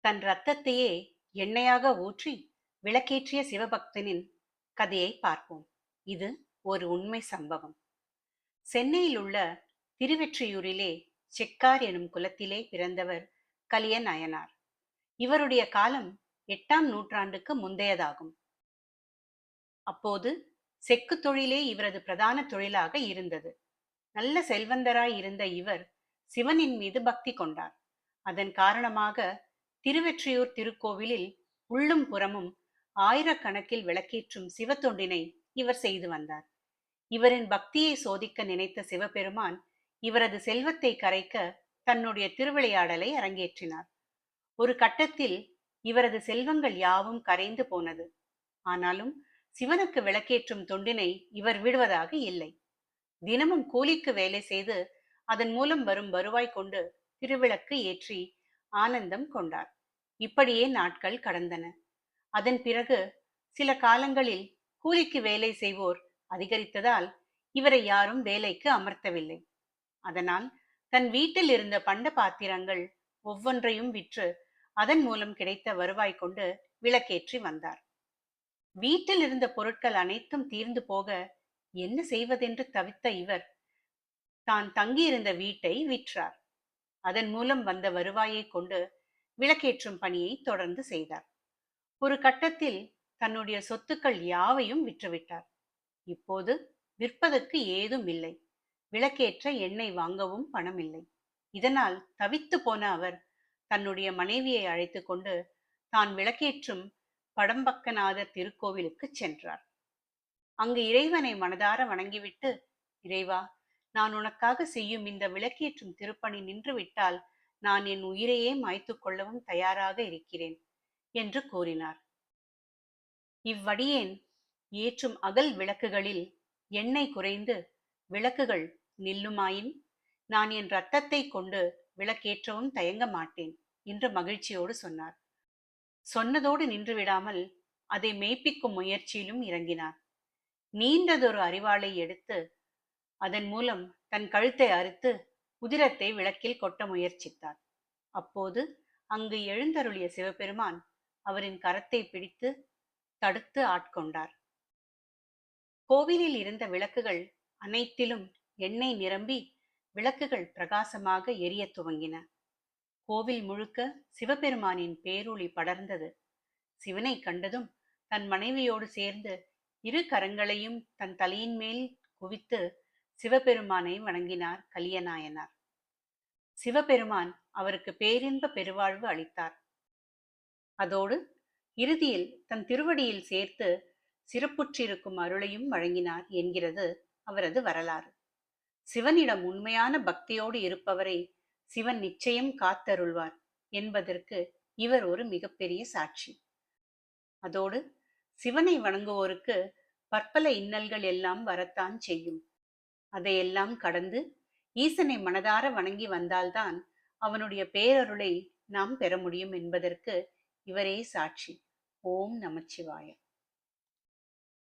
தன் ரத்தத்தையே எண்ணெயாக ஊற்றி விளக்கேற்றிய சிவபக்தனின் கதையை பார்ப்போம். இது ஒரு உண்மை சம்பவம். சென்னையில் உள்ள திருவெற்றியூரிலே செக்கார் எனும் குலத்திலே பிறந்தவர் கலிய நாயனார். இவருடைய காலம் 8ஆம் நூற்றாண்டுக்கு முந்தையதாகும். அப்போது செக்கு தொழிலே இவரது பிரதான தொழிலாக இருந்தது. நல்ல செல்வந்தராய் இருந்த இவர் சிவனின் மீது பக்தி கொண்டார். அதன் காரணமாக திருவெற்றியூர் திருக்கோவிலில் உள்ளும் புறமும் ஆயிரக்கணக்கில் விளக்கேற்றும் சிவத்தொண்டினை இவர் செய்து வந்தார். இவரின் பக்தியை சோதிக்க நினைத்த சிவபெருமான் இவரது செல்வத்தை கரைக்க தன்னுடைய திருவிளையாடலை அரங்கேற்றினார். ஒரு கட்டத்தில் இவரது செல்வங்கள் யாவும் கரைந்து போனது. ஆனாலும் சிவனுக்கு விளக்கேற்றும் தொண்டினை இவர் விடுவதாக இல்லை. தினமும் கூலிக்கு வேலை செய்து அதன் மூலம் வரும் வருவாய் கொண்டு திருவிளக்கு ஏற்றி ஆனந்தம் கொண்டார். இப்படியே நாட்கள் கடந்தன. அதன் பிறகு சில காலங்களில் கூலிக்கு வேலை செய்வோர் அதிகரித்ததால் இவரை யாரும் வேலைக்கு அமர்த்தவில்லை. அதனால் தன் வீட்டில் இருந்த பண்ட பாத்திரங்கள் ஒவ்வொன்றையும் விற்று அதன் மூலம் கிடைத்த வருவாய் கொண்டு விளக்கேற்றி வந்தார். வீட்டில் இருந்த பொருட்கள் அனைத்தும் தீர்ந்து போக என்ன செய்வதென்று தவித்த இவர் தான் தங்கியிருந்த வீட்டை விற்றார். அதன் மூலம் வந்த வருவாயை கொண்டு விளக்கேற்றும் பணியை தொடர்ந்து செய்தார். ஒரு கட்டத்தில் தன்னுடைய சொத்துக்கள் யாவையும் விற்றுவிட்டார். இப்போது விற்பதற்கு ஏதும் இல்லை. விளக்கேற்ற எண்ணெய் வாங்கவும் பணம் இல்லை. இதனால் தவித்து போன அவர் தன்னுடைய மனைவியை அழைத்து கொண்டு தான் விளக்கேற்றும் படம்பக்கநாதர் திருக்கோவிலுக்கு சென்றார். அங்கு இறைவனை மனதார வணங்கிவிட்டு, இறைவா, நான் உனக்காக செய்யும் இந்த விளக்கேற்றும் திருப்பணி நின்றுவிட்டால் நான் என் உயிரையே மாய்த்து கொள்ளவும் தயாராக இருக்கிறேன் என்று கூறினார். இவ்வடியேன் ஏற்றும் அகல் விளக்குகளில் எண்ணெய் குறைந்து விளக்குகள் நில்லுமாயின் நான் என் இரத்தத்தை கொண்டு விளக்கேற்றவும் தயங்க மாட்டேன் என்று மகிழ்ச்சியோடு சொன்னார். சொன்னதோடு நின்று விடாமல் அதை மெய்ப்பிக்கும் முயற்சியிலும் இறங்கினார். நீண்டதொரு அரிவாளை எடுத்து அதன் மூலம் தன் கழுத்தை அறுத்து உதிரத்தை விளக்கில் கொட்ட முயற்சித்தார். அப்போது அங்கு எழுந்தருளிய சிவபெருமான் அவரின் கரத்தை பிடித்து தடுத்து ஆட்கொண்டார். கோவிலில் இருந்த விளக்குகள் அனைத்திலும் எண்ணெய் நிரம்பி விளக்குகள் பிரகாசமாக எரிய துவங்கின. கோவில் முழுக்க சிவபெருமானின் பேரொளி படர்ந்தது. சிவனை கண்டதும் தன் மனைவியோடு சேர்ந்து இரு கரங்களையும் தன் தலையின் மேல் குவித்து சிவபெருமானை வணங்கினார் கலியநாயனார். சிவபெருமான் அவருக்கு பேரின்ப பெருவாழ்வு அளித்தார். அதோடு இறுதியில் தன் திருவடியில் சேர்த்து சிறப்புற்றிருக்கும் அருளையும் வழங்கினார் என்கிறது அவரது வரலாறு. சிவனிடம் உண்மையான பக்தியோடு இருப்பவரை சிவன் நிச்சயம் காத்தருள்வார் என்பதற்கு இவர் ஒரு மிகப்பெரிய சாட்சி. அதோடு சிவனை வணங்குவோருக்கு பற்பல இன்னல்கள் எல்லாம் வரத்தான் செய்யும். அதையெல்லாம் கடந்து ஈசனை மனதார வணங்கி வந்தால்தான் அவனுடைய பேரருளை நாம் பெற முடியும் என்பதற்கு இவரே சாட்சி. ஓம் நமச்சிவாய.